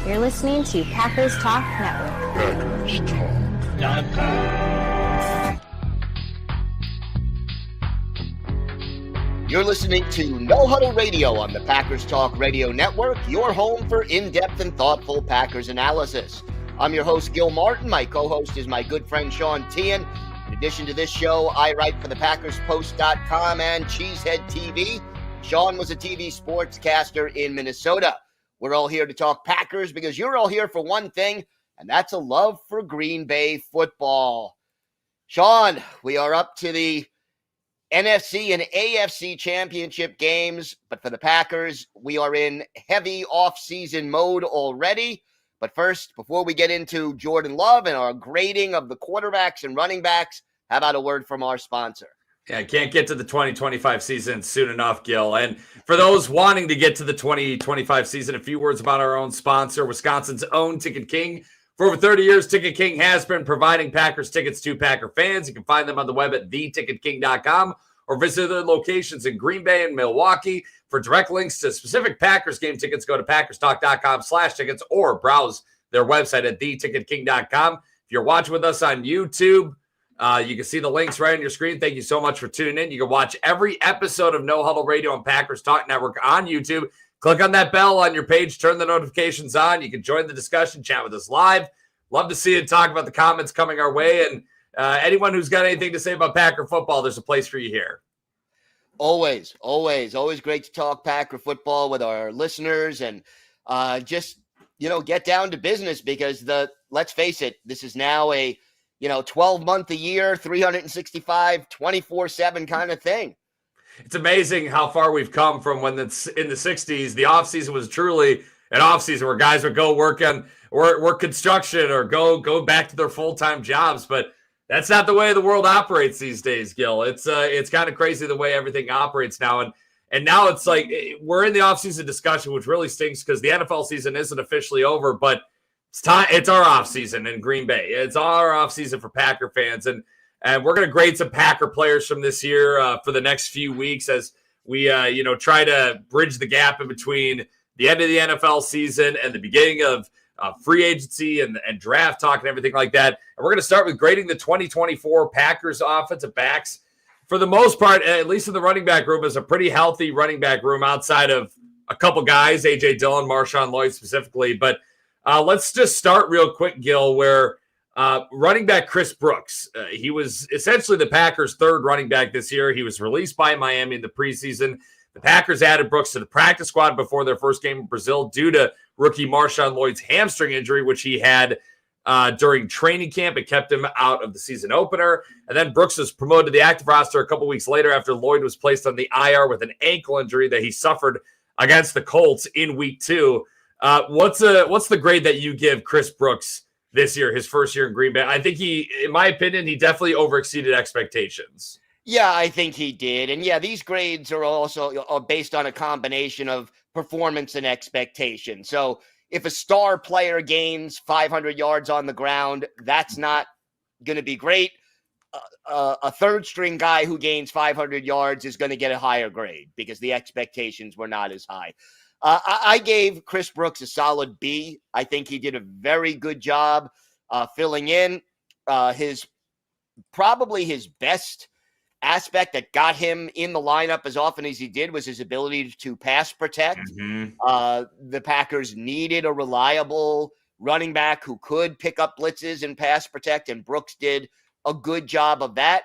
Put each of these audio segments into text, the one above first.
You're listening to Packers Talk Network. Packers Talk. You're listening to No Huddle Radio on the Packers Talk Radio Network, your home for in-depth and thoughtful Packers analysis. I'm your host, Gil Martin. My co-host is my good friend, Sean Tehan. In addition to this show, I write for the PackersPost.com and Cheesehead TV. Sean was a TV sportscaster in Minnesota. We're all here to talk Packers because you're all here for one thing, and that's a love for Green Bay football. Sean, we are up to the NFC and AFC championship games, but for the Packers, we are in heavy off-season mode already. But first, before we get into Jordan Love and our grading of the quarterbacks and running backs, how about a word from our sponsor? Yeah, I can't get to the 2025 season soon enough, Gil. And for those wanting to get to the 2025 season, a few words about our own sponsor, Wisconsin's own Ticket King. For over 30 years, Ticket King has been providing Packers tickets to Packer fans. You can find them on the web at theticketking.com or visit their locations in Green Bay and Milwaukee. For direct links to specific Packers game tickets, go to packerstalk.com/tickets or browse their website at theticketking.com. If you're watching with us on YouTube, you can see the links right on your screen. Thank you so much for tuning in. You can watch every episode of No Huddle Radio on Packers Talk Network on YouTube. Click on that bell on your page. Turn the notifications on. You can join the discussion, chat with us live. Love to see you talk about the comments coming our way. And anyone who's got anything to say about Packer football, there's a place for you here. Always great to talk Packer football with our listeners and just, get down to business because let's face it, this is now a 12-month a year, 365, 24/7 kind of thing. It's amazing how far we've come from when it's in the 60s. The offseason was truly an offseason where guys would go work construction or go back to their full-time jobs. But that's not the way the world operates these days, Gil. It's kind of crazy the way everything operates now. And now it's like we're in the offseason discussion, which really stinks because the NFL season isn't officially over, but it's our offseason in Green Bay. It's our offseason for Packer fans. And we're going to grade some Packer players from this year for the next few weeks as we, try to bridge the gap in between the end of the NFL season and the beginning of free agency and draft talk and everything like that. And we're going to start with grading the 2024 Packers offensive backs. For the most part, at least in the running back room, is a pretty healthy running back room outside of a couple guys, A.J. Dillon, Marshawn Lloyd specifically. But let's just start real quick, Gil, where running back Chris Brooks, he was essentially the Packers' third running back this year. He was released by Miami in the preseason. The Packers added Brooks to the practice squad before their first game in Brazil due to rookie Marshawn Lloyd's hamstring injury, which he had during training camp. It kept him out of the season opener. And then Brooks was promoted to the active roster a couple weeks later after Lloyd was placed on the IR with an ankle injury that he suffered against the Colts in week 2. What's the grade that you give Chris Brooks this year, his first year in Green Bay? I think in my opinion, he definitely overexceeded expectations. Yeah, I think he did. And yeah, these grades are also based on a combination of performance and expectation. So if a star player gains 500 yards on the ground, that's not going to be great. A third string guy who gains 500 yards is going to get a higher grade because the expectations were not as high. I gave Chris Brooks a solid B. I think he did a very good job filling in. Probably his best aspect that got him in the lineup as often as he did was his ability to pass protect. The Packers needed a reliable running back who could pick up blitzes and pass protect, and Brooks did a good job of that.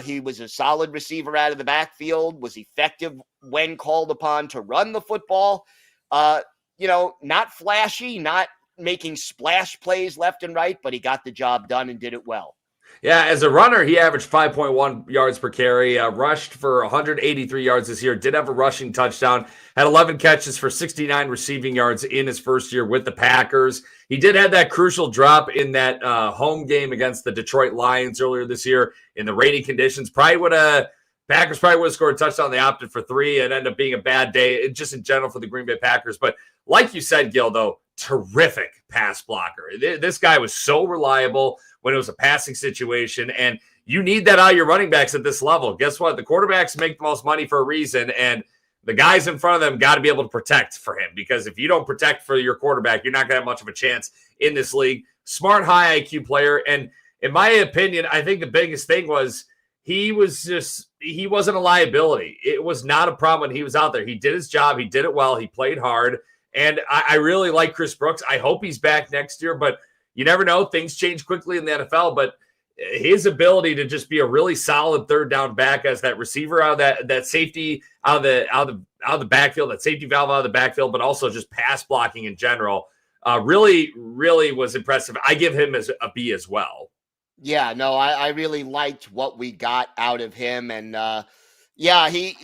He was a solid receiver out of the backfield, was effective when called upon to run the football. Not flashy, not making splash plays left and right, but he got the job done and did it well. Yeah, as a runner, he averaged 5.1 yards per carry, rushed for 183 yards this year, did have a rushing touchdown, had 11 catches for 69 receiving yards in his first year with the Packers. He did have that crucial drop in that home game against the Detroit Lions earlier this year in the rainy conditions. Packers probably would have scored a touchdown. They opted for 3. It ended up being a bad day, just in general for the Green Bay Packers. But like you said, Gil, though, terrific pass blocker. This guy was so reliable when it was a passing situation, and you need that out of your running backs at this level. Guess what? The quarterbacks make the most money for a reason, and the guys in front of them got to be able to protect for him, because if you don't protect for your quarterback, you're not going to have much of a chance in this league. Smart, high IQ player. And in my opinion, I think the biggest thing was he wasn't a liability. It was not a problem when he was out there. He did his job. He did it well. He played hard. And I really like Chris Brooks. I hope he's back next year, but you never know. Things change quickly in the NFL, but his ability to just be a really solid third down back as that receiver out of that safety out of the backfield, that safety valve out of the backfield, but also just pass blocking in general, really, really was impressive. I give him as a B as well. Yeah, no, I really liked what we got out of him. And yeah, he,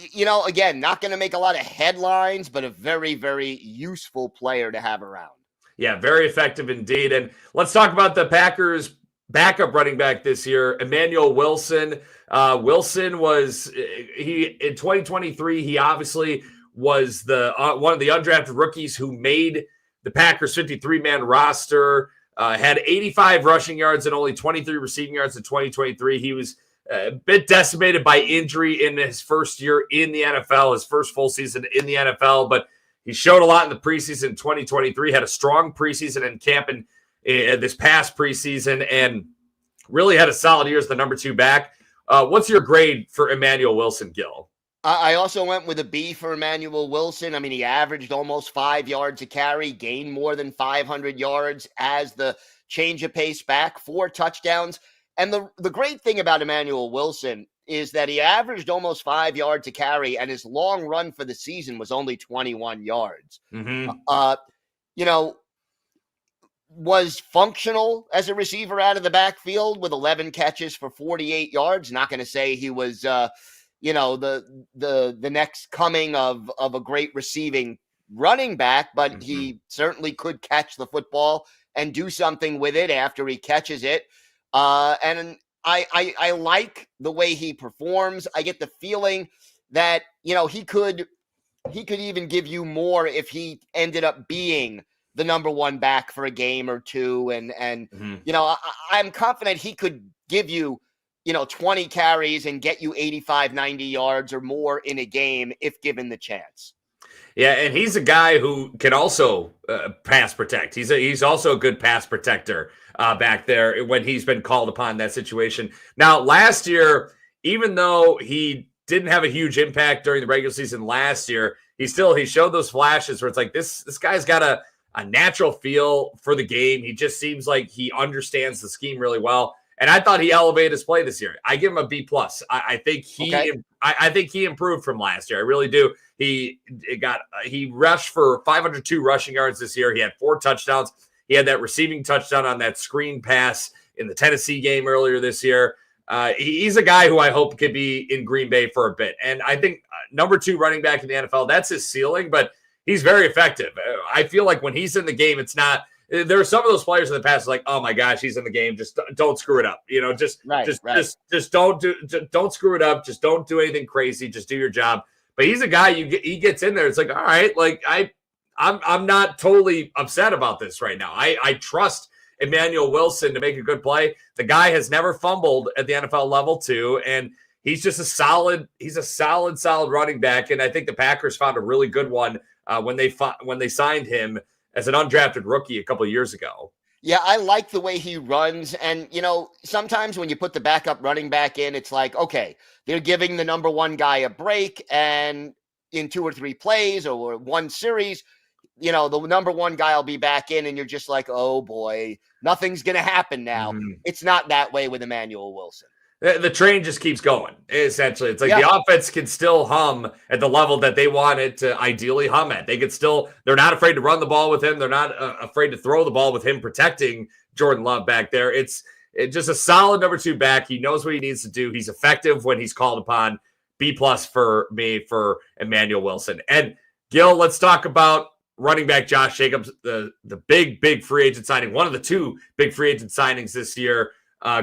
again, not going to make a lot of headlines, but a very, very useful player to have around. Yeah, very effective indeed. And let's talk about the Packers' backup running back this year, Emmanuel Wilson. Wilson was in 2023. He obviously was the one of the undrafted rookies who made the Packers 53-man roster. Had 85 rushing yards and only 23 receiving yards in 2023. He was a bit decimated by injury in his first year in the NFL, his first full season in the NFL, but he showed a lot in the preseason in 2023, had a strong preseason in camp in this past preseason, and really had a solid year as the number 2 back. What's your grade for Emmanuel Wilson, Gil? I also went with a B for Emmanuel Wilson. I mean, he averaged almost 5 yards a carry, gained more than 500 yards as the change of pace back, 4 touchdowns. And the great thing about Emmanuel Wilson is that he averaged almost 5 yards a carry, and his long run for the season was only 21 yards. Was functional as a receiver out of the backfield with 11 catches for 48 yards. Not going to say he was, the next coming of a great receiving running back, but he certainly could catch the football and do something with it after he catches it. And I like the way he performs. I get the feeling that, he could even give you more if he ended up being the number 1 back for a game or two. And I'm confident he could give you, 20 carries and get you 85, 90 yards or more in a game if given the chance. Yeah, and he's a guy who can also pass protect. He's also a good pass protector back there when he's been called upon in that situation. Now, last year, even though he didn't have a huge impact during the regular season last year, he showed those flashes where it's like this guy's got a natural feel for the game. He just seems like he understands the scheme really well. And I thought he elevated his play this year. I give him a B+. I think he improved from last year. I really do. He rushed for 502 rushing yards this year. He had 4 touchdowns. He had that receiving touchdown on that screen pass in the Tennessee game earlier this year. He's a guy who I hope could be in Green Bay for a bit. And I think number 2 running back in the NFL, that's his ceiling, but he's very effective. I feel like when he's in the game, it's not. There are some of those players in the past like, oh my gosh, he's in the game. Just don't screw it up. Just don't screw it up. Just don't do anything crazy. Just do your job. But he's a guy he gets in there. It's like, all right, like I'm not totally upset about this right now. I trust Emmanuel Wilson to make a good play. The guy has never fumbled at the NFL level too, and he's just a solid running back. And I think the Packers found a really good one when they signed him as an undrafted rookie a couple of years ago. Yeah, I like the way he runs. And, sometimes when you put the backup running back in, it's like, okay, they're giving the number 1 guy a break, and in 2 or 3 plays or 1 series, the number 1 guy will be back in, and you're just like, oh boy, nothing's going to happen now. It's not that way with Emmanuel Wilson. The train just keeps going, essentially. It's like the offense can still hum at the level that they want it to ideally hum at. They're not afraid to run the ball with him. They're not afraid to throw the ball with him protecting Jordan Love back there. It's just a solid number 2 back. He knows what he needs to do. He's effective when he's called upon. B+ for me for Emmanuel Wilson. And Gil, let's talk about running back Josh Jacobs, the big free agent signing, one of the 2 big free agent signings this year.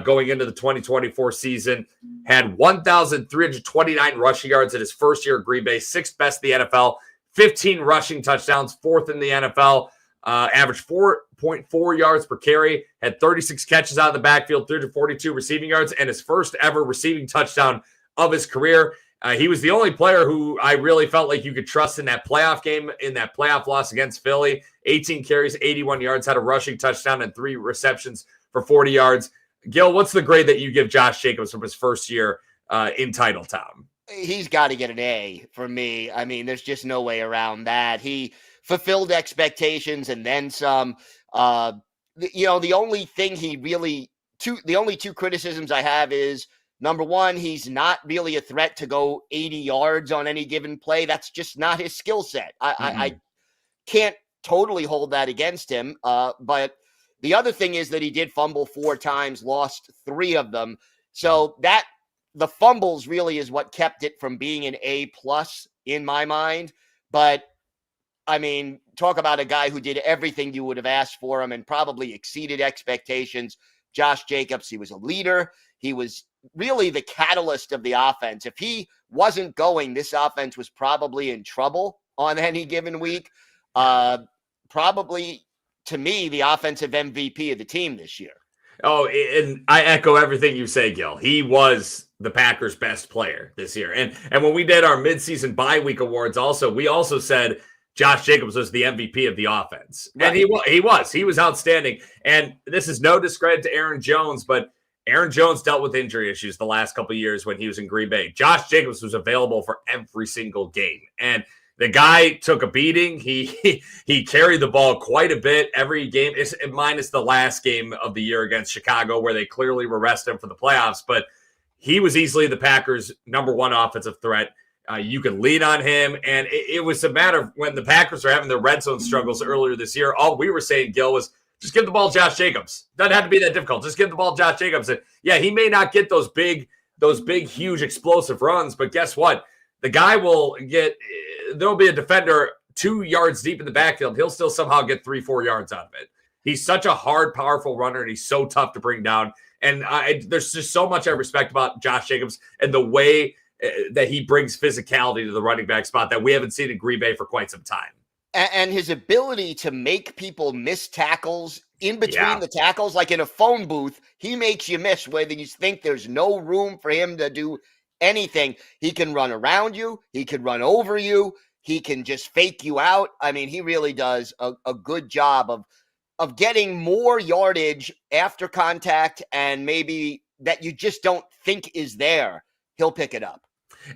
Going into the 2024 season, had 1,329 rushing yards in his first year at Green Bay, 6th best in the NFL, 15 rushing touchdowns, 4th in the NFL, averaged 4.4 yards per carry, had 36 catches out of the backfield, 342 receiving yards, and his first ever receiving touchdown of his career. He was the only player who I really felt like you could trust in that playoff game, in that playoff loss against Philly. 18 carries, 81 yards, had a rushing touchdown and 3 receptions for 40 yards. Gil, what's the grade that you give Josh Jacobs from his first year in Titletown? He's got to get an A for me. I mean, there's just no way around that. He fulfilled expectations and then some. The only thing the only 2 criticisms I have is, number one, he's not really a threat to go 80 yards on any given play. That's just not his skill set. I can't totally hold that against him. But the other thing is that he did fumble 4 times, lost 3 of them. So that the fumbles really is what kept it from being an A+ in my mind. But I mean, talk about a guy who did everything you would have asked for him and probably exceeded expectations. Josh Jacobs, he was a leader. He was really the catalyst of the offense. If he wasn't going, this offense was probably in trouble on any given week. Probably, to me, the offensive MVP of the team this year. Oh, and I echo everything you say, Gil. He was the Packers' best player this year. And when we did our midseason bye week awards we also said Josh Jacobs was the MVP of the offense. Right. And he was outstanding. And this is no discredit to Aaron Jones, but Aaron Jones dealt with injury issues the last couple of years when he was in Green Bay. Josh Jacobs was available for every single game. And the guy took a beating. He carried the ball quite a bit every game, minus the last game of the year against Chicago, where they clearly were resting him for the playoffs. But he was easily the Packers' number 1 offensive threat. You could lean on him. And it was a matter of when the Packers were having their red zone struggles earlier this year, all we were saying, Gil, was just give the ball to Josh Jacobs. Doesn't have to be that difficult. Just give the ball to Josh Jacobs. And yeah, he may not get those big, huge, explosive runs, but guess what? The guy will get – there'll be a defender 2 yards deep in the backfield. He'll still somehow get 3-4 yards out of it. He's such a hard, powerful runner, and he's so tough to bring down. And there's just so much I respect about Josh Jacobs and the way that he brings physicality to the running back spot that we haven't seen in Green Bay for quite some time. And his ability to make people miss tackles in between the tackles, like in a phone booth, he makes you miss whether you think there's no room for him to do anything. He can run around you. He can run over you. He can just fake you out. I mean, he really does a good job of getting more yardage after contact, and maybe that you just don't think is there. He'll pick it up.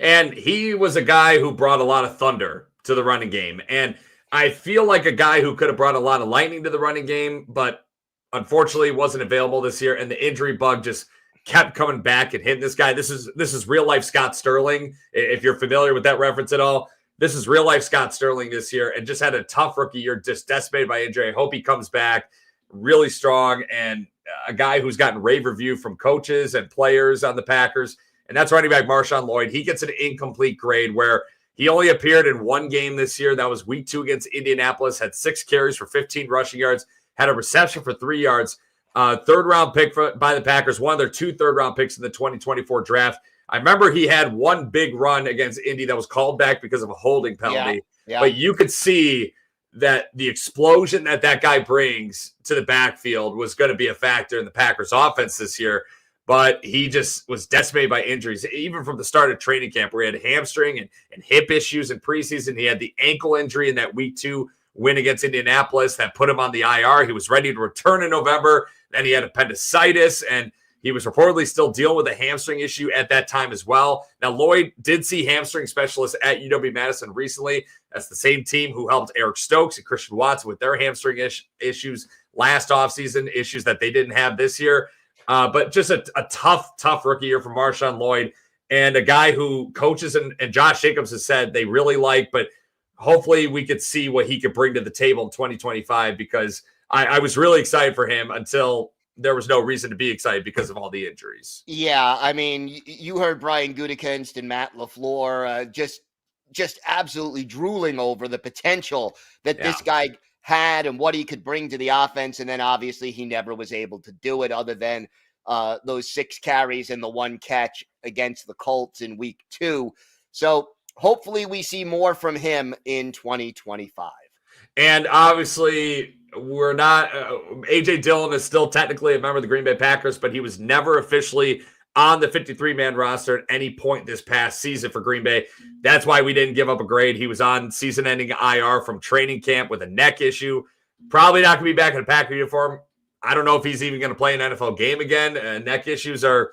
And he was a guy who brought a lot of thunder to the running game. And I feel like a guy who could have brought a lot of lightning to the running game, but unfortunately wasn't available this year. And the injury bug just kept coming back and hitting this guy. This is real life Scott Sterling. If you're familiar with that reference at all, this is real life Scott Sterling this year and just had a tough rookie year, just decimated by injury. I hope he comes back really strong, and a guy who's gotten rave review from coaches and players on the Packers. And that's running back Marshawn Lloyd. He gets an incomplete grade where he only appeared in 1 game this year. That was week 2 against Indianapolis, had 6 carries for 15 rushing yards, had a reception for 3 yards. 3rd-round pick by the Packers, one of their 2 third-round picks in the 2024 draft. I remember he had 1 big run against Indy that was called back because of a holding penalty. Yeah. But you could see that the explosion that guy brings to the backfield was going to be a factor in the Packers offense this year. But he just was decimated by injuries, even from the start of training camp, where he had hamstring and hip issues in preseason. He had the ankle injury in that week 2 win against Indianapolis that put him on the IR. He was ready to return in November. Then he had appendicitis, and he was reportedly still dealing with a hamstring issue at that time as well. Now, Lloyd did see hamstring specialists at UW-Madison recently. That's the same team who helped Eric Stokes and Christian Watson with their hamstring issues last offseason, issues that they didn't have this year. But just a tough rookie year for Marshawn Lloyd, and a guy who coaches and Josh Jacobs has said they really like, but hopefully we could see what he could bring to the table in 2025, because I was really excited for him until there was no reason to be excited because of all the injuries. Yeah, I mean, you heard Brian Gutekunst and Matt LaFleur just absolutely drooling over the potential that this guy had and what he could bring to the offense. And then obviously he never was able to do it, other than those 6 carries and the 1 catch against the Colts in week 2. So hopefully we see more from him in 2025. And obviously we're not A.J. Dillon is still technically a member of the Green Bay Packers, but he was never officially on the 53-man roster at any point this past season for Green Bay. That's why we didn't give up a grade. He was on season-ending IR from training camp with a neck issue. Probably not going to be back in a Packer uniform. I don't know if he's even going to play an NFL game again. Neck issues are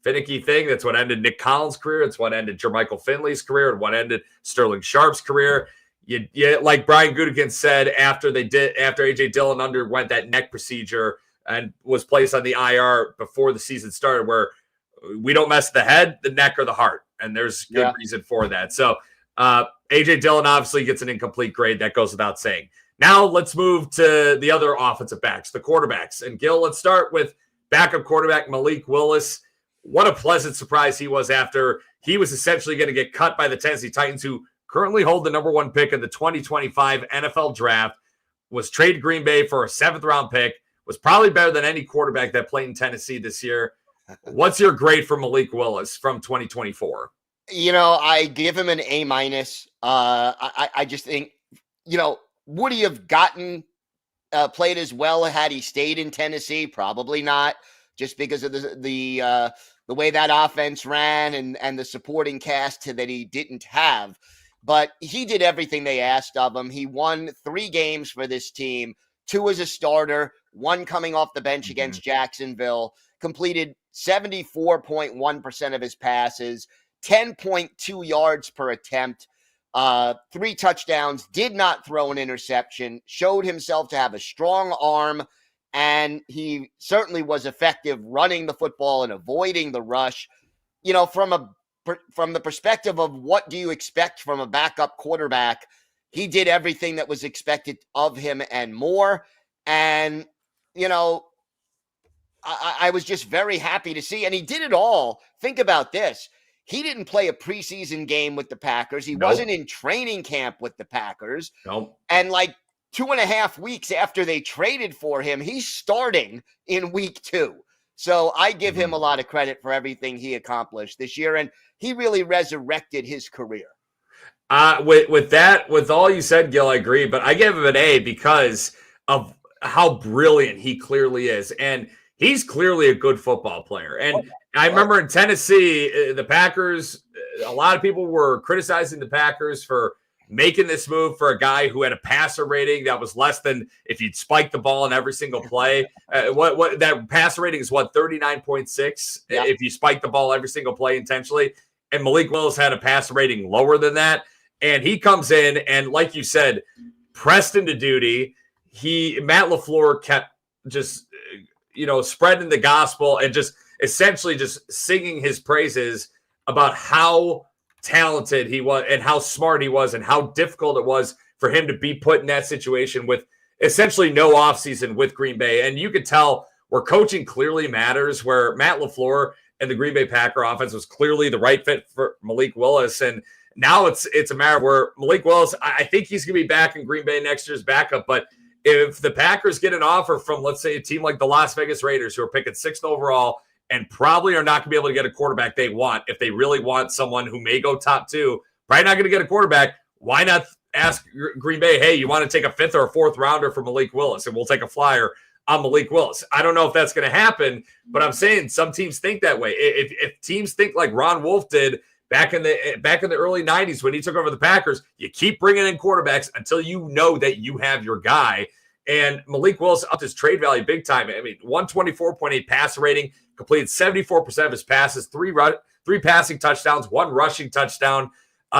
finicky thing. That's what ended Nick Collins' career. It's what ended Jermichael Finley's career and what ended Sterling Sharp's career. You like Brian Gutekunst said after A.J. Dillon underwent that neck procedure and was placed on the IR before the season started, where we don't mess the head, the neck, or the heart. And there's good reason for that. So A.J. Dillon obviously gets an incomplete grade. That goes without saying. Now let's move to the other offensive backs, the quarterbacks. And Gil, let's start with backup quarterback Malik Willis. What a pleasant surprise he was after he was essentially going to get cut by the Tennessee Titans, who currently hold the number 1 pick in the 2025 NFL draft, was traded Green Bay for a 7th-round pick, was probably better than any quarterback that played in Tennessee this year. What's your grade for Malik Willis from 2024? I give him an A-. I just think, would he have gotten played as well had he stayed in Tennessee? Probably not, just because of the way that offense ran and the supporting cast that he didn't have. But he did everything they asked of him. He won 3 games for this team, 2 as a starter, 1 coming off the bench against Jacksonville, completed 74.1% of his passes, 10.2 yards per attempt, 3 touchdowns, did not throw an interception, showed himself to have a strong arm, and he certainly was effective running the football and avoiding the rush. From the perspective of what do you expect from a backup quarterback, he did everything that was expected of him and more. And, I was just very happy to see, and he did it all. Think about this. He didn't play a preseason game with the Packers. He wasn't in training camp with the Packers. And 2.5 weeks after they traded for him, he's starting in week 2. So I give him a lot of credit for everything he accomplished this year, and he really resurrected his career. With all you said, Gil, I agree, but I give him an A because of how brilliant he clearly is, and he's clearly a good football player. And I remember in Tennessee, the Packers, a lot of people were criticizing the Packers for making this move for a guy who had a passer rating that was less than if you'd spike the ball in every single play. What that passer rating is 39.6 if you spike the ball every single play intentionally. And Malik Willis had a passer rating lower than that. And he comes in and, like you said, pressed into duty. Matt LaFleur kept just, spreading the gospel and just essentially just singing his praises about how talented he was and how smart he was and how difficult it was for him to be put in that situation with essentially no offseason with Green Bay. And you could tell where coaching clearly matters, where Matt LaFleur and the Green Bay Packer offense was clearly the right fit for Malik Willis. And now it's a matter where Malik Willis, I think he's going to be back in Green Bay next year's backup. But if the Packers get an offer from, let's say, a team like the Las Vegas Raiders, who are picking 6th overall and probably are not going to be able to get a quarterback they want, if they really want someone who may go top 2, probably not going to get a quarterback, why not ask Green Bay, hey, you want to take a 5th or a 4th rounder for Malik Willis, and we'll take a flyer on Malik Willis. I don't know if that's going to happen, but I'm saying some teams think that way. If teams think like Ron Wolf did back in the early 90s when he took over the Packers, you keep bringing in quarterbacks until you know that you have your guy. And Malik Willis upped his trade value big time. 124.8 passer rating, completed 74% of his passes, 3 passing touchdowns, 1 rushing touchdown.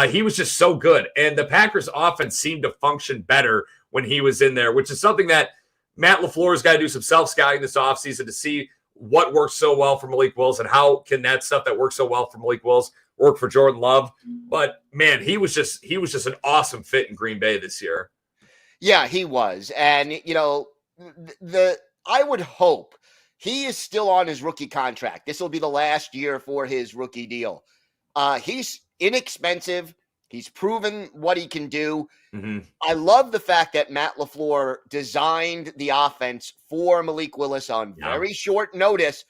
He was just so good. And the Packers offense seemed to function better when he was in there, which is something that Matt LaFleur's got to do some self-scouting this offseason to see what works so well for Malik Willis and how can that stuff that works so well for Malik Willis work for Jordan Love. But, man, he was just an awesome fit in Green Bay this year. Yeah, he was. And, I would hope he is still on his rookie contract. This will be the last year for his rookie deal. He's inexpensive. He's proven what he can do. I love the fact that Matt LaFleur designed the offense for Malik Willis on very short notice.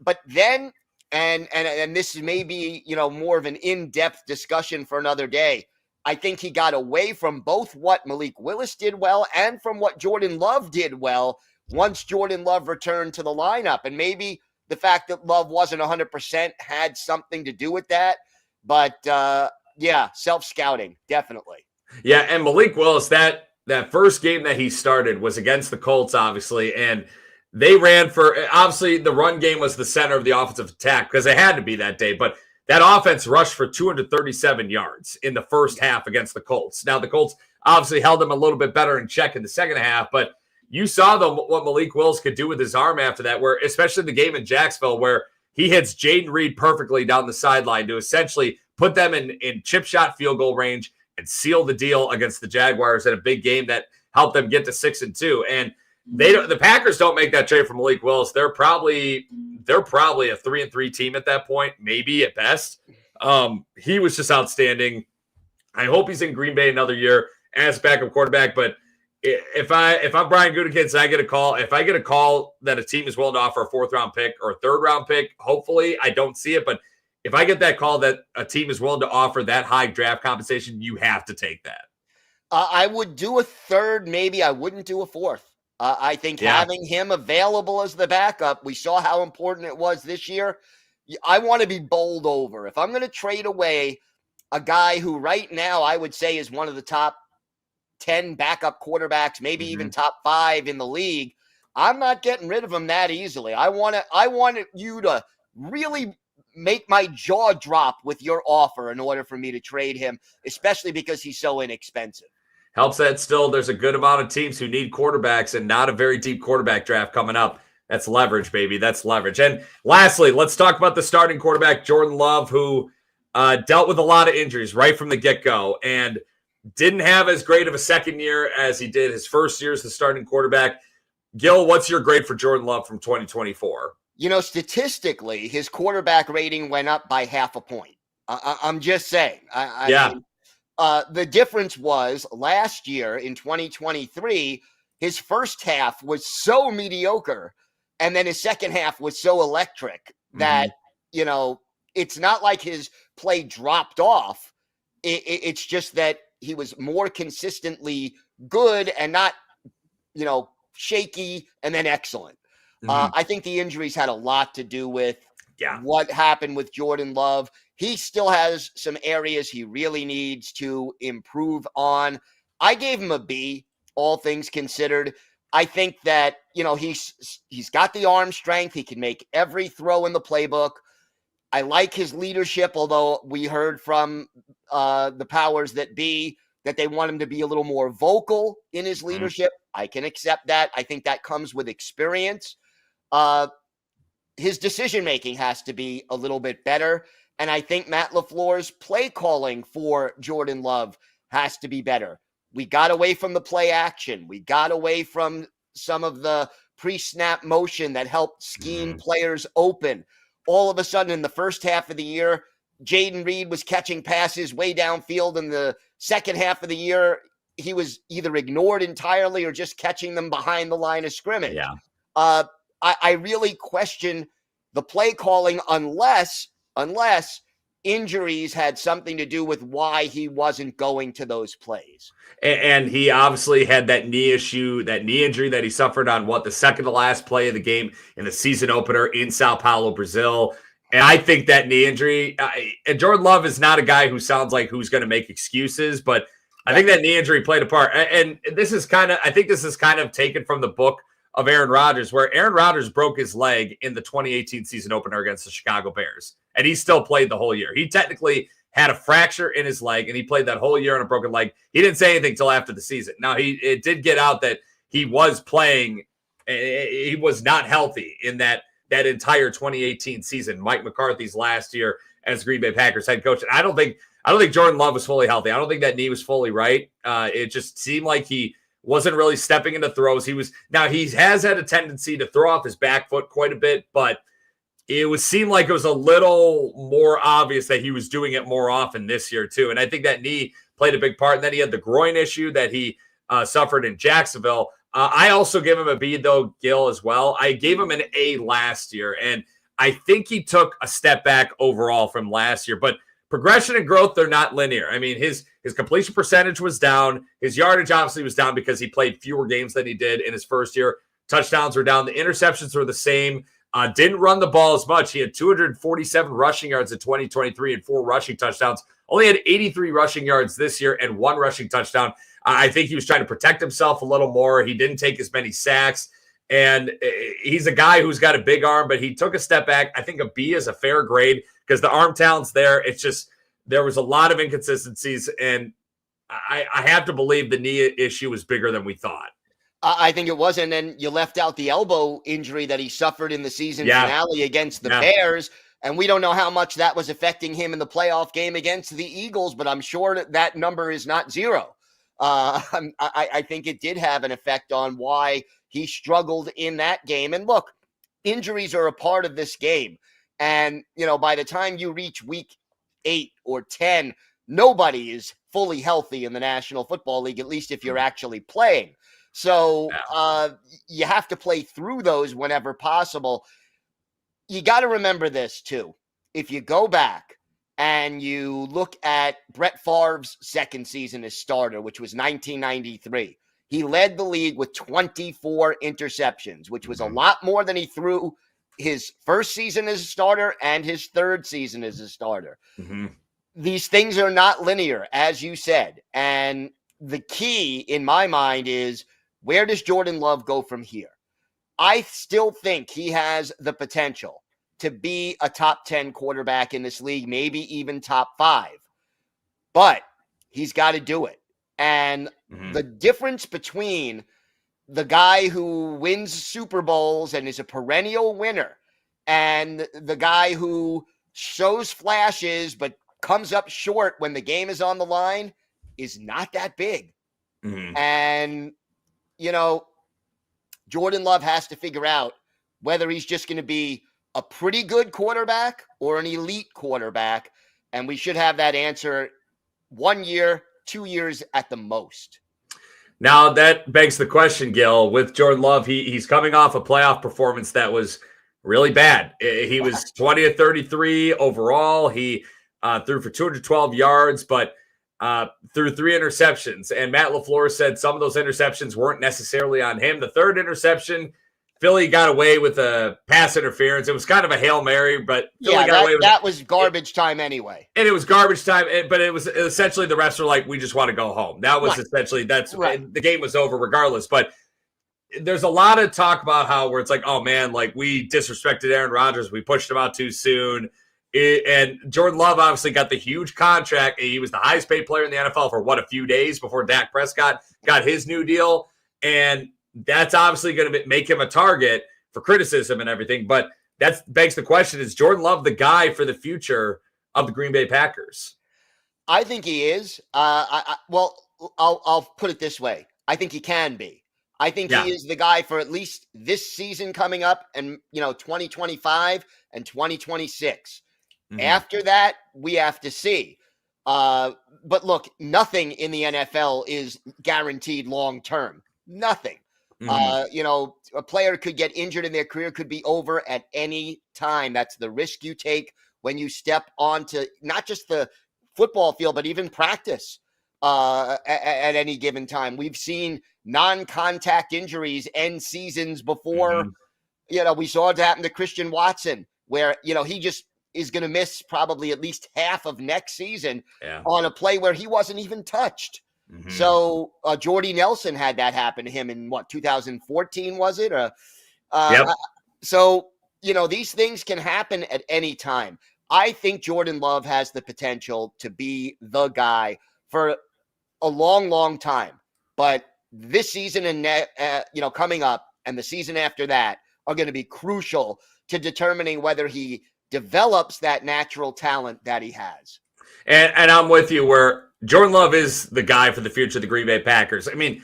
But then, and this may be, more of an in-depth discussion for another day, I think he got away from both what Malik Willis did well and from what Jordan Love did well once Jordan Love returned to the lineup. And maybe the fact that Love wasn't 100% had something to do with that. But yeah, self-scouting, definitely. Yeah, and Malik Willis, that first game that he started was against the Colts, obviously, and they ran for, obviously, the run game was the center of the offensive attack because it had to be that day, but that offense rushed for 237 yards in the first half against the Colts. Now, the Colts obviously held them a little bit better in check in the second half, but you saw what Malik Willis could do with his arm after that, where especially the game in Jacksonville where he hits Jaden Reed perfectly down the sideline to essentially put them in chip shot field goal range and seal the deal against the Jaguars in a big game that helped them get to 6-2. And the Packers don't make that trade for Malik Willis. They're probably a 3-3 team at that point, maybe at best. He was just outstanding. I hope he's in Green Bay another year as backup quarterback. But if I'm Brian Gutekunst and I get a call, if I get a call that a team is willing to offer a 4th-round pick or a 3rd-round pick, hopefully I don't see it, but if I get that call that a team is willing to offer that high draft compensation, you have to take that. I would do a 3rd, maybe. I wouldn't do a 4th. I think having him available as the backup, we saw how important it was this year. I want to be bowled over. If I'm going to trade away a guy who right now I would say is one of the top 10 backup quarterbacks, maybe even top 5 in the league, I'm not getting rid of him that easily. I want you to really make my jaw drop with your offer in order for me to trade him, especially because he's so inexpensive. Helps that still there's a good amount of teams who need quarterbacks and not a very deep quarterback draft coming up. That's leverage, baby. That's leverage. And lastly, let's talk about the starting quarterback, Jordan Love, who dealt with a lot of injuries right from the get-go and didn't have as great of a second year as he did his first year as the starting quarterback. Gil, what's your grade for Jordan Love from 2024? You know, statistically, his quarterback rating went up by 0.5 point. I'm just saying. I mean, the difference was last year in 2023, his first half was so mediocre, and then his second half was so electric that, you know, it's not like his play dropped off. It's just that he was more consistently good and not, you know, shaky and then excellent. I think the injuries had a lot to do with what happened with Jordan Love. He still has some areas he really needs to improve on. I gave him a B, all things considered. I think that, you know, he's got the arm strength. He can make every throw in the playbook. I like his leadership, although we heard from the powers that be that they want him to be a little more vocal in his leadership. I can accept that. I think that comes with experience. His decision-making has to be a little bit better. And I think Matt LaFleur's play calling for Jordan Love has to be better. We got away from the play action. We got away from some of the pre-snap motion that helped scheme players open. All of a sudden, in the first half of the year, Jaden Reed was catching passes way downfield. In the second half of the year, he was either ignored entirely or just catching them behind the line of scrimmage. I really question the play calling unless injuries had something to do with why he wasn't going to those plays. And he obviously had that knee issue, that knee injury that he suffered on the second to last play of the game in the season opener in Sao Paulo, Brazil. And I think that knee injury, and Jordan Love is not a guy who sounds like who's going to make excuses, but I think that knee injury played a part. And this is kind of taken from the book of Aaron Rodgers, where Aaron Rodgers broke his leg in the 2018 season opener against the Chicago Bears, and he still played the whole year. He technically had a fracture in his leg, and he played that whole year on a broken leg. He didn't say anything till after the season. Now, it did get out that he was playing. He was not healthy in that entire 2018 season, Mike McCarthy's last year as Green Bay Packers head coach. And I don't think Jordan Love was fully healthy. I don't think that knee was fully right. It just seemed like he wasn't really stepping into throws. He has had a tendency to throw off his back foot quite a bit, but it seemed like it was a little more obvious that he was doing it more often this year too. And I think that knee played a big part. And then he had the groin issue that he suffered in Jacksonville. I also gave him a B though, Gil, as well. I gave him an A last year, and I think he took a step back overall from last year, but progression and growth, they're not linear. I mean, his completion percentage was down. His yardage obviously was down because he played fewer games than he did in his first year. Touchdowns were down. The interceptions were the same. Didn't run the ball as much. He had 247 rushing yards in 2023 and 4 rushing touchdowns. Only had 83 rushing yards this year and 1 rushing touchdown. I think he was trying to protect himself a little more. He didn't take as many sacks. And he's a guy who's got a big arm, but he took a step back. I think a B is a fair grade because the arm talent's there. It's just there was a lot of inconsistencies, and I have to believe the knee issue was bigger than we thought. I think it was, and then you left out the elbow injury that he suffered in the season finale against the Bears, and we don't know how much that was affecting him in the playoff game against the Eagles, but I'm sure that number is not 0. I think it did have an effect on why he struggled in that game. And look, injuries are a part of this game, and by the time you reach week 8 or 10, nobody is fully healthy in the National Football League, at least if you're actually playing. So you have to play through those whenever possible. You got to remember this, too. If you go back and you look at Brett Favre's second season as starter, which was 1993, he led the league with 24 interceptions, which was a lot more than he threw his first season as a starter and his third season as a starter. These things are not linear, as you said. And the key, in my mind, is where does Jordan Love go from here? I still think he has the potential to be a top 10 quarterback in this league, maybe even top 5. But he's got to do it. And the difference between the guy who wins Super Bowls and is a perennial winner and the guy who shows flashes but comes up short when the game is on the line is not that big. And Jordan Love has to figure out whether he's just going to be a pretty good quarterback or an elite quarterback. And we should have that answer 1 year, 2 years at the most. Now that begs the question, Gil, with Jordan Love, he's coming off a playoff performance that was really bad. He was 20 of 33 overall. He threw for 212 yards, but threw 3 interceptions. And Matt LaFleur said some of those interceptions weren't necessarily on him. The third interception, Philly got away with a pass interference. It was kind of a Hail Mary, but Philly got away with that was garbage time anyway. And it was garbage time, but it was essentially the refs were like, we just want to go home. That was essentially, the game was over regardless. But there's a lot of talk about how where it's like, oh man, like we disrespected Aaron Rodgers. We pushed him out too soon. And Jordan Love obviously got the huge contract. He was the highest paid player in the NFL for a few days before Dak Prescott got his new deal. And that's obviously going to make him a target for criticism and everything. But that begs the question, is Jordan Love the guy for the future of the Green Bay Packers? I think he is. I'll put it this way. I think he can be. I think he is the guy for at least this season coming up and, 2025 and 2026. After that, we have to see. But look, nothing in the NFL is guaranteed long-term. Nothing. A player could get injured and their career could be over at any time. That's the risk you take when you step onto not just the football field, but even practice at any given time. We've seen non-contact injuries end seasons before. We saw it happen to Christian Watson, where, he just is going to miss probably at least half of next season on a play where he wasn't even touched. So Jordy Nelson had that happen to him in 2014, was it? So, these things can happen at any time. I think Jordan Love has the potential to be the guy for a long, long time. But this season and, coming up and the season after that are going to be crucial to determining whether he develops that natural talent that he has. And I'm with you where Jordan Love is the guy for the future of the Green Bay Packers. I mean,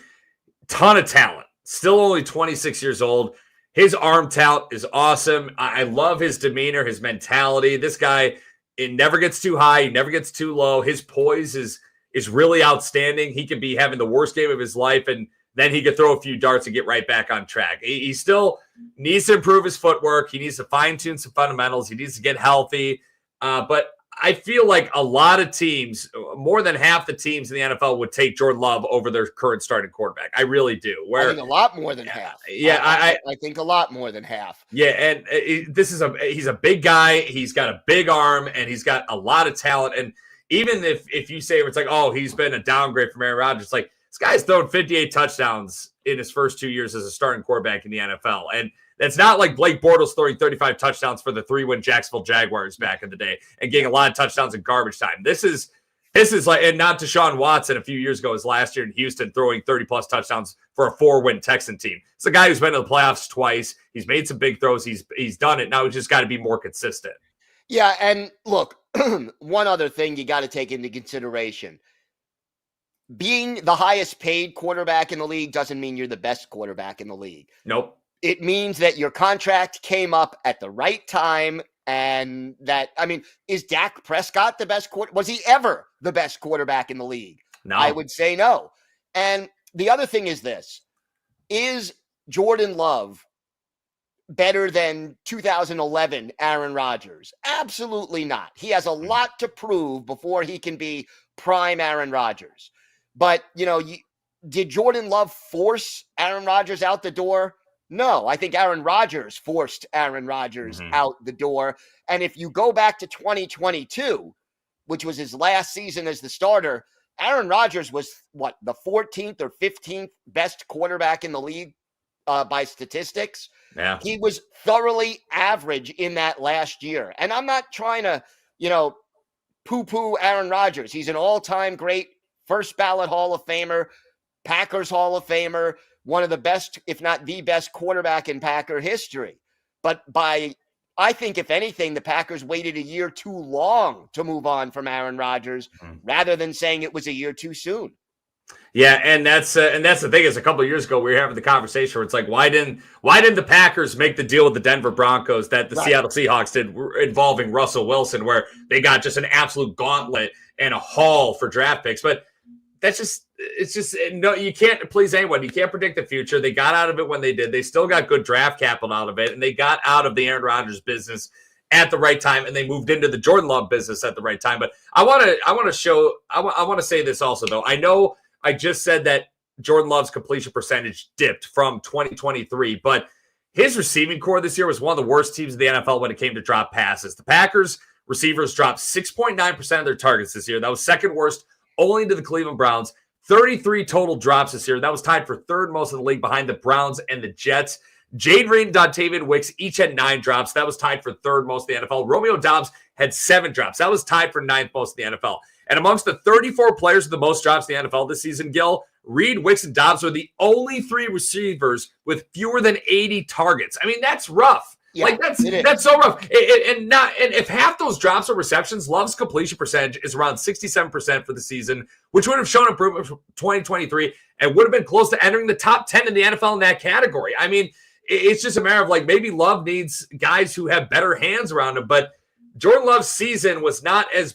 ton of talent. Still only 26 years old. His arm talent is awesome. I love his demeanor, his mentality. This guy, it never gets too high. He never gets too low. His poise is really outstanding. He could be having the worst game of his life, and then he could throw a few darts and get right back on track. He still needs to improve his footwork. He needs to fine-tune some fundamentals. He needs to get healthy. But I feel like a lot of teams, more than half the teams in the NFL, would take Jordan Love over their current starting quarterback. I really do. I think a lot more than half. Yeah, I think a lot more than half. Yeah, and he's a big guy. He's got a big arm, and he's got a lot of talent. And even if you say it's like, oh, he's been a downgrade from Aaron Rodgers, like this guy's thrown 58 touchdowns in his first 2 years as a starting quarterback in the NFL, and that's not like Blake Bortles throwing 35 touchdowns for the 3-win Jacksonville Jaguars back in the day and getting a lot of touchdowns in garbage time. This is like, and not Deshaun Watson a few years ago, his last year in Houston, throwing 30-plus touchdowns for a 4-win Texan team. It's a guy who's been to the playoffs twice. He's made some big throws. He's done it. Now he's just got to be more consistent. Yeah, and look, one other thing you got to take into consideration. Being the highest paid quarterback in the league doesn't mean you're the best quarterback in the league. Nope. It means that your contract came up at the right time, and that, I mean, is Dak Prescott the best quarterback? Was he ever the best quarterback in the league? No. I would say no. And the other thing is this. Is Jordan Love better than 2011 Aaron Rodgers? Absolutely not. He has a lot to prove before he can be prime Aaron Rodgers. But, did Jordan Love force Aaron Rodgers out the door? No, I think Aaron Rodgers forced Aaron Rodgers out the door. And if you go back to 2022, which was his last season as the starter, Aaron Rodgers was, the 14th or 15th best quarterback in the league by statistics. Yeah. He was thoroughly average in that last year. And I'm not trying to, poo-poo Aaron Rodgers. He's an all-time great first ballot Hall of Famer, Packers Hall of Famer, one of the best, if not the best quarterback in Packer history. But I think, if anything, the Packers waited a year too long to move on from Aaron Rodgers rather than saying it was a year too soon. Yeah, and that's the thing is, a couple of years ago we were having the conversation where it's like, why didn't the Packers make the deal with the Denver Broncos that the Seattle Seahawks did involving Russell Wilson, where they got just an absolute gauntlet and a haul for draft picks? But no, you can't please anyone. You can't predict the future. They got out of it when they did. They still got good draft capital out of it, and they got out of the Aaron Rodgers business at the right time, and they moved into the Jordan Love business at the right time. But I want to say this also, though. I know I just said that Jordan Love's completion percentage dipped from 2023, but his receiving core this year was one of the worst teams in the NFL when it came to drop passes. The Packers receivers dropped 6.9% of their targets this year. That was second worst, only to the Cleveland Browns. 33 total drops this year. That was tied for third most in the league behind the Browns and the Jets. Jade Reed and Dontavian Wicks each had 9 drops. That was tied for third most in the NFL. Romeo Doubs had 7 drops. That was tied for 9th most in the NFL. And amongst the 34 players with the most drops in the NFL this season, Gil, Reed, Wicks, and Doubs are the only 3 receivers with fewer than 80 targets. I mean, that's rough. Yeah, that's so rough. And if half those drops are receptions, Love's completion percentage is around 67% for the season, which would have shown improvement from 2023 and would have been close to entering the top 10 in the NFL in that category. I mean, it's just a matter of like, maybe Love needs guys who have better hands around him, but Jordan Love's season was not as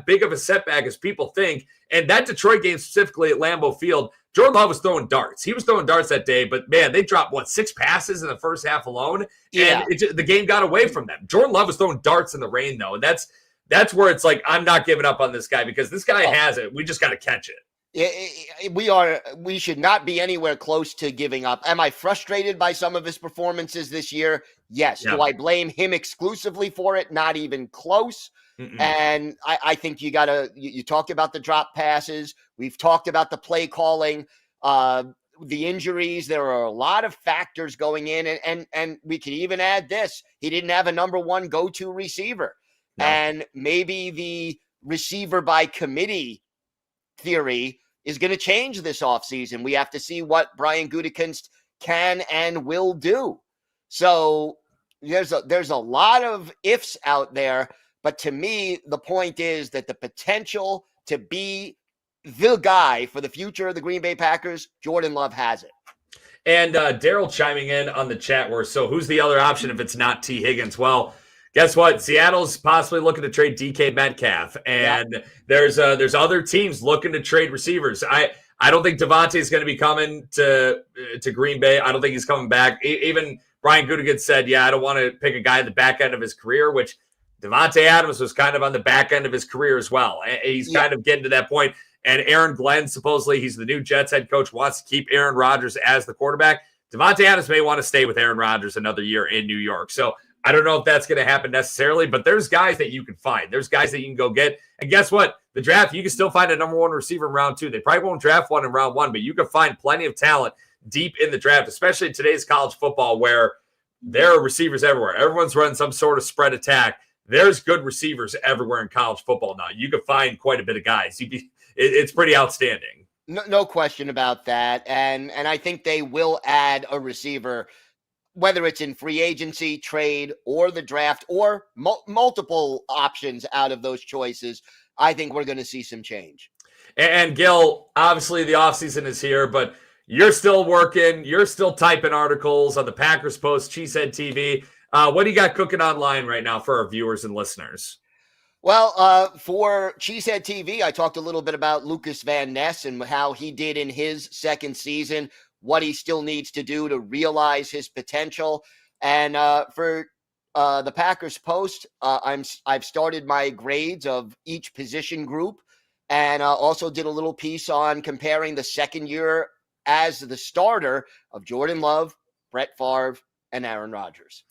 big of a setback as people think. And that Detroit game specifically at Lambeau Field, Jordan Love was throwing darts. He was throwing darts that day, but man, they dropped 6 passes in the first half alone, and the game got away from them. Jordan Love was throwing darts in the rain, though. That's where it's like, I'm not giving up on this guy because this guy has it. We just got to catch it. We should not be anywhere close to giving up. Am I frustrated by some of his performances this year? Yes. Yeah. Do I blame him exclusively for it? Not even close. Mm-mm. And I think you talked about the drop passes. We've talked about the play calling, the injuries. There are a lot of factors going in, and we could even add this. He didn't have a number one go-to receiver. No. And maybe the receiver by committee theory is going to change this offseason. We have to see what Brian Gutekunst can and will do. So there's a lot of ifs out there. But to me, the point is that the potential to be the guy for the future of the Green Bay Packers, Jordan Love has it. And Daryl chiming in on the chat where, so who's the other option if it's not T. Higgins? Well, guess what? Seattle's possibly looking to trade DK Metcalf. And there's other teams looking to trade receivers. I don't think Devontae is going to be coming to Green Bay. I don't think he's coming back. Even Brian Gutekunst said, I don't want to pick a guy at the back end of his career, which Devontae Adams was kind of on the back end of his career as well. He's kind of getting to that point. And Aaron Glenn, supposedly he's the new Jets head coach, wants to keep Aaron Rodgers as the quarterback. Devontae Adams may want to stay with Aaron Rodgers another year in New York. So I don't know if that's going to happen necessarily, but there's guys that you can find. There's guys that you can go get. And guess what? The draft, you can still find a number one receiver in round 2. They probably won't draft one in round 1, but you can find plenty of talent deep in the draft, especially in today's college football where there are receivers everywhere. Everyone's running some sort of spread attack. There's good receivers everywhere in college football now. You can find quite a bit of guys. It's pretty outstanding. No question about that. And I think they will add a receiver, whether it's in free agency, trade, or the draft, or multiple options out of those choices. I think we're going to see some change. And Gil, obviously the offseason is here, but you're still working. You're still typing articles on the Packers Post, Cheesehead TV. What do you got cooking online right now for our viewers and listeners? Well, for Cheesehead TV, I talked a little bit about Lucas Van Ness and how he did in his second season, what he still needs to do to realize his potential. And for the Packers Post, I've started my grades of each position group, and also did a little piece on comparing the second year as the starter of Jordan Love, Brett Favre, and Aaron Rodgers.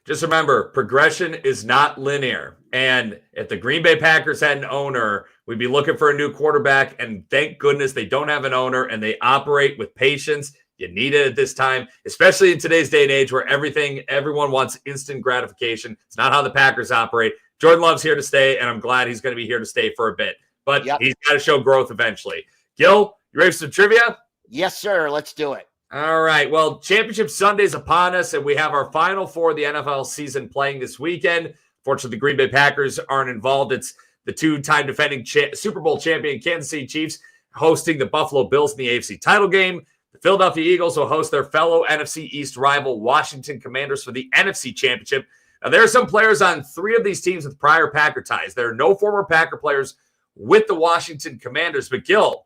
Just remember, progression is not linear. And if the Green Bay Packers had an owner, we'd be looking for a new quarterback. And thank goodness they don't have an owner and they operate with patience. You need it at this time, especially in today's day and age where everyone wants instant gratification. It's not how the Packers operate. Jordan Love's here to stay, and I'm glad he's going to be here to stay for a bit. But he's got to show growth eventually. Gil, you ready for some trivia? Yes, sir. Let's do it. All right. Well, Championship Sunday's upon us, and we have our Final Four of the NFL season playing this weekend. Fortunately, the Green Bay Packers aren't involved. It's the two-time defending Super Bowl champion Kansas City Chiefs hosting the Buffalo Bills in the AFC title game. The Philadelphia Eagles will host their fellow NFC East rival Washington Commanders for the NFC Championship. Now, there are some players on 3 of these teams with prior Packer ties. There are no former Packer players with the Washington Commanders. But, Gil,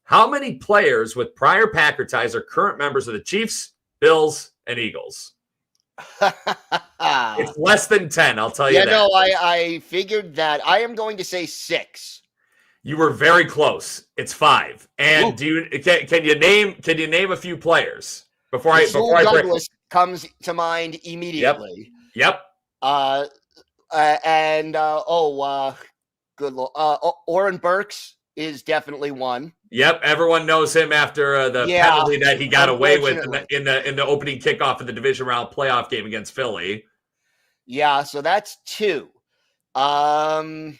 how many players with prior Packer ties are current members of the Chiefs, Bills, and Eagles? It's less than 10, I'll tell you that. No, I figured that. I am going to say 6. You were very close. It's 5. And can you name a few players before I Douglas comes to mind immediately. Yep. Good Lord. Oren Burks is definitely one. Yep, everyone knows him after the penalty that he got away with in the opening kickoff of the division round playoff game against Philly. Yeah, so that's 2. I'm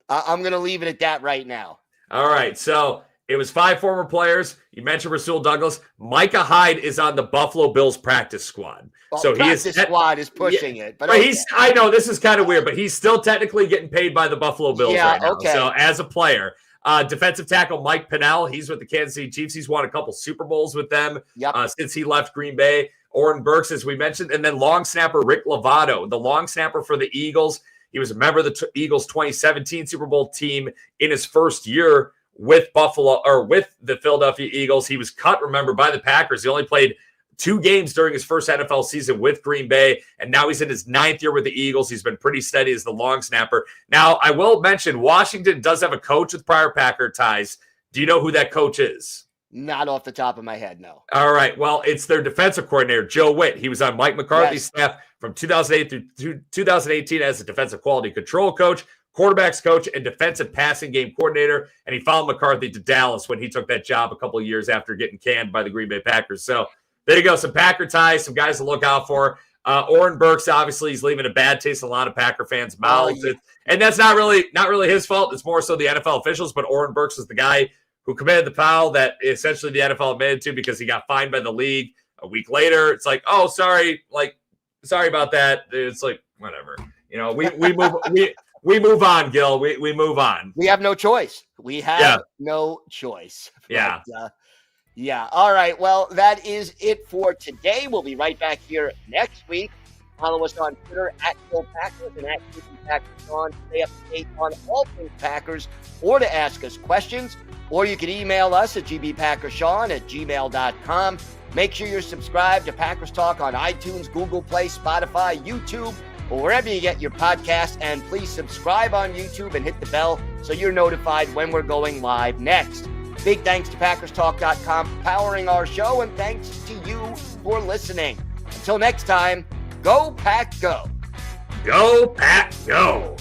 going to leave it at that right now. All right, so it was 5 former players. You mentioned Rasul Douglas. Micah Hyde is on the Buffalo Bills practice squad. Well, so squad is pushing it. But okay. I know this is kind of weird, but he's still technically getting paid by the Buffalo Bills right now. Okay. So as a player. Defensive tackle Mike Pennell, he's with the Kansas City Chiefs. He's won a couple Super Bowls with them since he left Green Bay. Oren Burks, as we mentioned, and then long snapper Rick Lovato, the long snapper for the Eagles. He was a member of the Eagles 2017 Super Bowl team in his first year with the Philadelphia Eagles. He was cut, remember, by the Packers. He only played 2 games during his first NFL season with Green Bay, and now he's in his 9th year with the Eagles. He's been pretty steady as the long snapper. Now, I will mention Washington does have a coach with prior Packer ties. Do you know who that coach is? Not off the top of my head, no. All right. Well, it's their defensive coordinator, Joe Witt. He was on Mike McCarthy's staff from 2008 through 2018 as a defensive quality control coach, quarterbacks coach, and defensive passing game coordinator. And he followed McCarthy to Dallas when he took that job a couple of years after getting canned by the Green Bay Packers. So there you go. Some Packer ties, some guys to look out for. Oren Burks, obviously, he's leaving a bad taste in a lot of Packer fans' mouths. And that's not really his fault. It's more so the NFL officials. But Oren Burks is the guy who committed the foul that essentially the NFL admitted to because he got fined by the league a week later. It's like, oh, sorry about that. It's like, whatever. You know, we move on, Gil. We move on. We have no choice. No choice. Yeah. But, all right. Well, that is it for today. We'll be right back here next week. Follow us on Twitter @GoPackers and @GBPackersOn to stay up to date on all things Packers or to ask us questions. Or you can email us at gbpackerssean@gmail.com. Make sure you're subscribed to Packers Talk on iTunes, Google Play, Spotify, YouTube, or wherever you get your podcasts. And please subscribe on YouTube and hit the bell so you're notified when we're going live next. Big thanks to PackersTalk.com powering our show, and thanks to you for listening. Until next time, go Pack Go. Go Pack Go.